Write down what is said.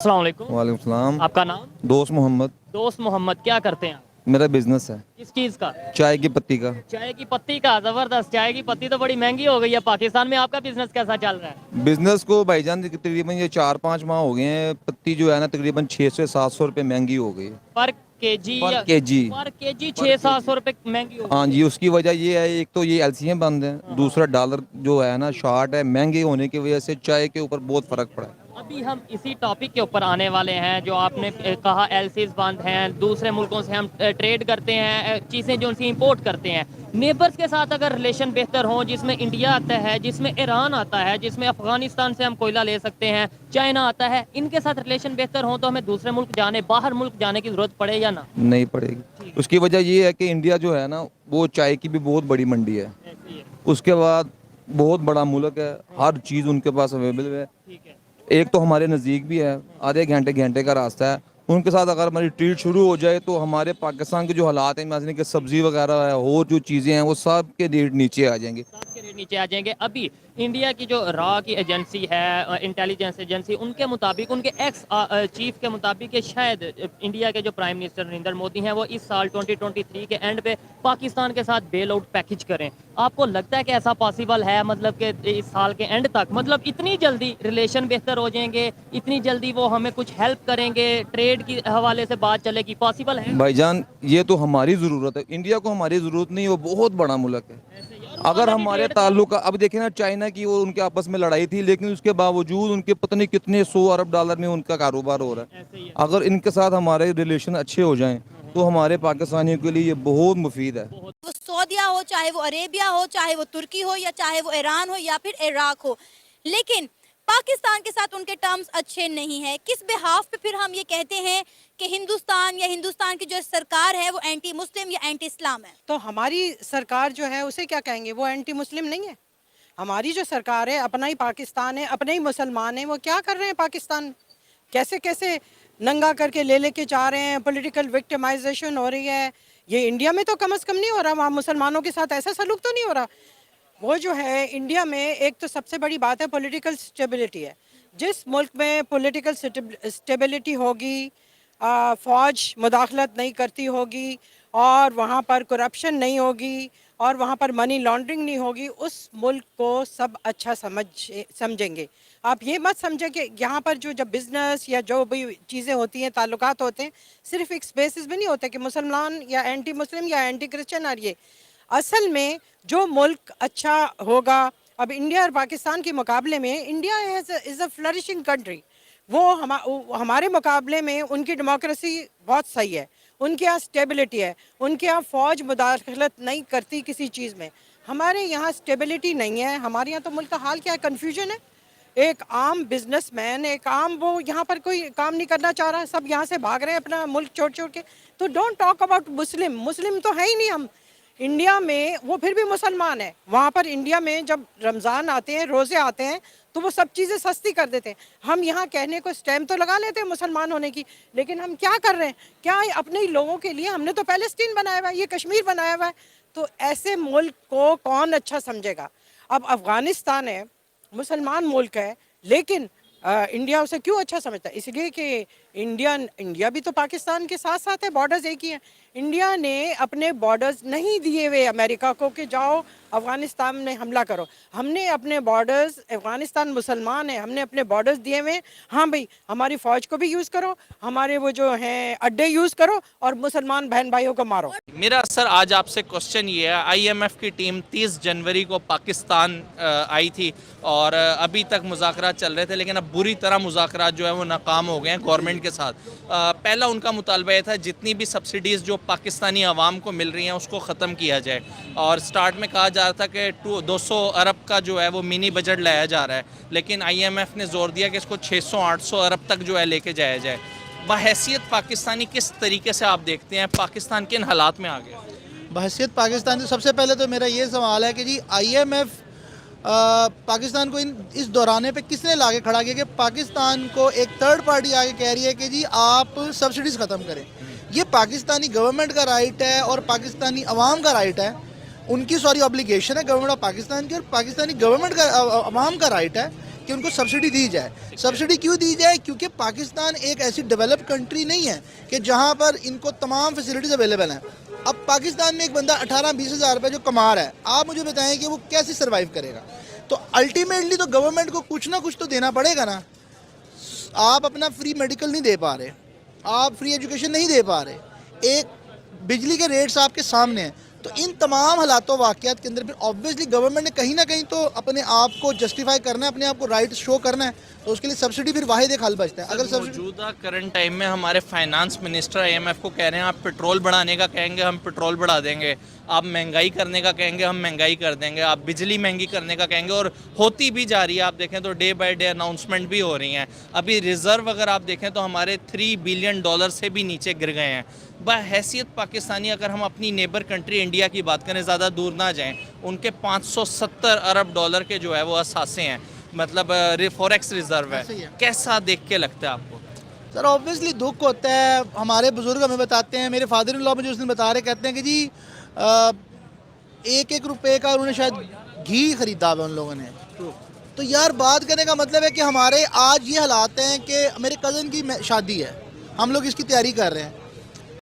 अस्सलाम वालेकुम। वालेकुम सलाम। आपका नाम? दोस्त मोहम्मद। दोस्त मोहम्मद। क्या करते हैं आप? मेरा बिजनेस है किस चीज़ का? चाय की पत्ती का। चाय की पत्ती का। ज़बरदस्त। चाय की पत्ती तो बड़ी महंगी हो गई है पाकिस्तान में। आपका बिजनेस कैसा चल रहा है? बिजनेस को भाईजान तकरीबन ये 4-5 माह हो गए हैं। पत्ती जो है ना तकरीबन 600 से 700 रुपये महंगी हो गई है पर केजी पर या केजी। पर केजी पर 600-700 रुपये महंगी हो हाँ गई जी, है। उसकी वजह ये है, एक तो ये एलसीएम बंद है, दूसरा डॉलर जो है ना शॉर्ट है। महंगे होने की वजह से चाय के ऊपर बहुत फर्क पड़ा है। अभी हम इसी टॉपिक के ऊपर आने वाले हैं जो आपने कहा एलसीज बंद हैं, दूसरे मुल्कों से हम ट्रेड करते हैं, चीज़ें जो उनसे इंपोर्ट करते हैं। नेबर्स के साथ अगर रिलेशन बेहतर हो, जिसमें इंडिया आता है, जिसमें ईरान आता है, जिसमें अफगानिस्तान से हम कोयला ले सकते हैं, चाइना आता है, इनके साथ रिलेशन बेहतर हो तो हमें दूसरे मुल्क जाने, बाहर मुल्क जाने की ज़रूरत पड़े या ना? नहीं पड़ेगी। उसकी वजह ये है कि इंडिया जो है ना वो चाय की भी बहुत बड़ी मंडी है। ऐसी है। उसके बाद बहुत बड़ा मुल्क है, हर चीज़ उनके पास अवेलेबल है। ठीक है। एक तो हमारे नज़दीक भी है, आधे घंटे घंटे का रास्ता है। उनके साथ अगर हमारी ट्रीट शुरू हो जाए तो हमारे पाकिस्तान के जो हालात हैं, जैसे कि सब्ज़ी वगैरह है और जो चीज़ें हैं वो सब के रेट नीचे आ जाएंगे। साथ के रेट नीचे आ जाएंगे। अभी इंडिया की जो रॉ की एजेंसी है, इंटेलिजेंस एजेंसी, उनके मुताबिक, उनके एक्स चीफ के मुताबिक कि शायद इंडिया के जो प्राइम मिनिस्टर नरेंद्र मोदी हैं वो इस साल 2023 के एंड पे पाकिस्तान के साथ बेल आउट पैकेज करें। आपको लगता है कि ऐसा पॉसिबल है? मतलब कि इस साल के एंड तक, मतलब इतनी जल्दी रिलेशन बेहतर हो जाएंगे, इतनी जल्दी वो हमें कुछ हेल्प करेंगे, ट्रेड की हवाले से बात चलेगी, पॉसिबल है? भाईजान ये तो हमारी ज़रूरत है, इंडिया को हमारी ज़रूरत नहीं, वो बहुत बड़ा मुल्क है। ऐसे ही। और अगर वहाँ भी हमारे ट्रेड ताल्लुक, अब देखें ना चाइना की और उनके आपस में लड़ाई थी, लेकिन उसके बावजूद उनके पता नहीं कितने 100 अरब डॉलर में उनका कारोबार हो रहा है। ऐसे ही है। अगर इनके साथ हमारे रिलेशन अच्छे हो जाएं तो हमारे पाकिस्तानियों के लिए ये बहुत मुफीद है। वो सऊदिया हो, चाहे वो अरेबिया हो, चाहे वो तुर्की हो, या चाहे वो ईरान हो, या फिर इराक हो, लेकिन पाकिस्तान के साथ उनके टर्म्स अच्छे नहीं है। किस बिहाफ पे फिर हम ये कहते हैं कि हिंदुस्तान या हिंदुस्तान की जो सरकार है वो एंटी मुस्लिम या एंटी इस्लाम है? तो हमारी सरकार जो है उसे क्या कहेंगे, वो एंटी मुस्लिम नहीं है। हमारी जो सरकार है, अपना ही पाकिस्तान है, अपने ही मुसलमान हैं, वो क्या कर रहे हैं पाकिस्तान में? कैसे कैसे नंगा करके ले लेके जा रहे हैं, पॉलिटिकल विक्टिमाइजेशन हो रही है। ये इंडिया में तो कम से कम नहीं हो रहा, वहाँ मुसलमानों के साथ ऐसा सलूक तो नहीं हो रहा। वो जो है इंडिया में एक तो सबसे बड़ी बात है पॉलिटिकल स्टेबिलिटी है। जिस मुल्क में पॉलिटिकल स्टेबिलिटी होगी, फ़ौज मुदाखलत नहीं करती होगी, और वहाँ पर करप्शन नहीं होगी, और वहाँ पर मनी लॉन्ड्रिंग नहीं होगी, उस मुल्क को सब अच्छा समझेंगे। आप ये मत समझें कि यहाँ पर जो जब बिज़नेस या जो भी चीज़ें होती हैं, ताल्लुकात होते हैं, सिर्फ एक स्पेसिस में नहीं होते कि मुसलमान या एंटी मुस्लिम या एंटी क्रिश्चियन। और ये असल में जो मुल्क अच्छा होगा, अब इंडिया और पाकिस्तान के मुकाबले में India is a flourishing country. वो हमारे मुकाबले में उनकी डेमोक्रेसी बहुत सही है, उनके यहाँ स्टेबिलिटी है, उनके यहाँ फ़ौज मुदाखलत नहीं करती किसी चीज़ में। हमारे यहाँ स्टेबिलिटी नहीं है। हमारे यहाँ तो मुल्क का हाल क्या है, कन्फ्यूजन है। एक आम बिजनेसमैन, एक आम वो यहाँ पर कोई काम नहीं करना चाह रहा है, सब यहाँ से भाग रहे हैं अपना मुल्क छोड़ छोड़ के। तो डोंट टॉक अबाउट मुस्लिम, मुस्लिम तो है ही नहीं हम इंडिया में। वो फिर भी मुसलमान है। वहाँ पर इंडिया में जब रमज़ान आते हैं, रोज़े आते हैं, तो वो सब चीज़ें सस्ती कर देते हैं। हम यहाँ कहने को स्टैम्प तो लगा लेते हैं मुसलमान होने की, लेकिन हम क्या कर रहे हैं? क्या अपने ही लोगों के लिए हमने तो पैलेस्टीन बनाया हुआ है, ये कश्मीर बनाया हुआ है। तो ऐसे मुल्क को कौन अच्छा समझेगा? अब अफ़गानिस्तान है, मुसलमान मुल्क है, लेकिन इंडिया उसे क्यों अच्छा समझता है? इसलिए कि इंडिया भी तो पाकिस्तान के साथ साथ है, बॉर्डर्स एक ही हैं। इंडिया ने अपने बॉर्डर्स नहीं दिए हुए अमेरिका को कि जाओ अफ़गानिस्तान में हमला करो। हमने अपने बॉर्डर्स, अफ़गानिस्तान मुसलमान है, हमने अपने बॉर्डर्स दिए हुए। हाँ भाई, हमारी फ़ौज को भी यूज़ करो, हमारे वो जो हैं अड्डे यूज़ करो, और मुसलमान बहन भाइयों को मारो। मेरा सर आज आपसे क्वेश्चन ये है, आईएमएफ की टीम 30 जनवरी को पाकिस्तान आई थी और अभी तक मुज़ाकरात चल रहे थे, लेकिन अब बुरी तरह मुज़ाकरात जो है वो नाकाम हो गए हैं गवर्नमेंट के साथ। पहला उनका मुतालबा ये था जितनी भी सब्सिडीज़ जो पाकिस्तानी आवाम को मिल रही हैं उसको ख़त्म किया जाए, और स्टार्ट में कहा जा रहा था कि 200 अरब का जो है वो मिनी बजट लाया जा रहा है, लेकिन आईएमएफ ने ज़ोर दिया कि इसको 600-800 अरब तक जो है लेके जाया जाए। बहैसियत पाकिस्तानी किस तरीके से आप देखते हैं, पाकिस्तान किन हालात में आ गया? बहैसियत पाकिस्तान से सबसे पहले तो मेरा ये सवाल है कि जी आईएमएफ पाकिस्तान को इस दौराने पे किसने लाके खड़ा किया कि पाकिस्तान को एक थर्ड पार्टी आके कह रही है कि जी आप सब्सिडीज़ ख़त्म करें? ये पाकिस्तानी गवर्नमेंट का राइट है और पाकिस्तानी अवाम का राइट है, उनकी ऑब्लिगेशन है गवर्नमेंट ऑफ पाकिस्तान की, और पाकिस्तानी गवर्नमेंट का अवाम का राइट है کہ ان کو سبسڈی دی جائے. سبسڈی کیوں دی جائے؟ کیونکہ پاکستان ایک ایسی ڈیولپ کنٹری نہیں ہے کہ جہاں پر ان کو تمام فیسلٹیز اویلیبل ہیں. اب پاکستان میں ایک بندہ 18-20 ہزار روپے جو کما رہا ہے, آپ مجھے بتائیں کہ وہ کیسے سروائیو کرے گا؟ تو الٹیمیٹلی تو گورنمنٹ کو کچھ نہ کچھ تو دینا پڑے گا نا. آپ اپنا فری میڈیکل نہیں دے پا رہے, آپ فری ایجوکیشن نہیں دے پا رہے, ایک بجلی کے ریٹس آپ کے سامنے ہیں. تو ان تمام حالات و واقعات کے اندر پھر آبویسلی گورنمنٹ نے کہیں نہ کہیں تو اپنے آپ کو جسٹیفائی کرنا ہے, اپنے آپ کو رائٹ شو کرنا ہے. تو اس کے لیے سبسڈی پھر واحد ایک حل بچتا ہے. اگر سبسڈی موجودہ کرنٹ ٹائم میں ہمارے فائنانس منسٹر IMF کو کہہ رہے ہیں آپ پیٹرول بڑھانے کا کہیں گے ہم پیٹرول بڑھا دیں گے, آپ مہنگائی کرنے کا کہیں گے ہم مہنگائی کر دیں گے, آپ بجلی مہنگی کرنے کا کہیں گے, اور ہوتی بھی جا رہی ہے. آپ دیکھیں تو ڈے بائی ڈے اناؤنسمنٹ بھی ہو رہی ہیں. ابھی ریزرو اگر آپ دیکھیں تو ہمارے $3 بلین سے بھی نیچے گر گئے ہیں. بحیثیت پاکستانی اگر ہم اپنی نیبر کنٹری انڈیا کی بات کریں, زیادہ دور نہ جائیں, ان کے $570 ارب کے جو ہے وہ اثاثے ہیں, مطلب فوریکس ریزرو ہے. کیسا دیکھ کے لگتا ہے آپ کو؟ سر آبویسلی دکھ ہوتا ہے. ہمارے بزرگ ہمیں بتاتے ہیں, میرے فادر ان لا مجھے اس دن بتا رہے, کہتے ہیں کہ جی 1-1 روپے کا انہوں نے شاید گھی خریدا ہے ان لوگوں نے. تو یار بات کرنے کا مطلب ہے کہ ہمارے آج یہ حالات ہیں کہ میرے کزن کی شادی ہے, ہم لوگ اس کی تیاری کر رہے ہیں.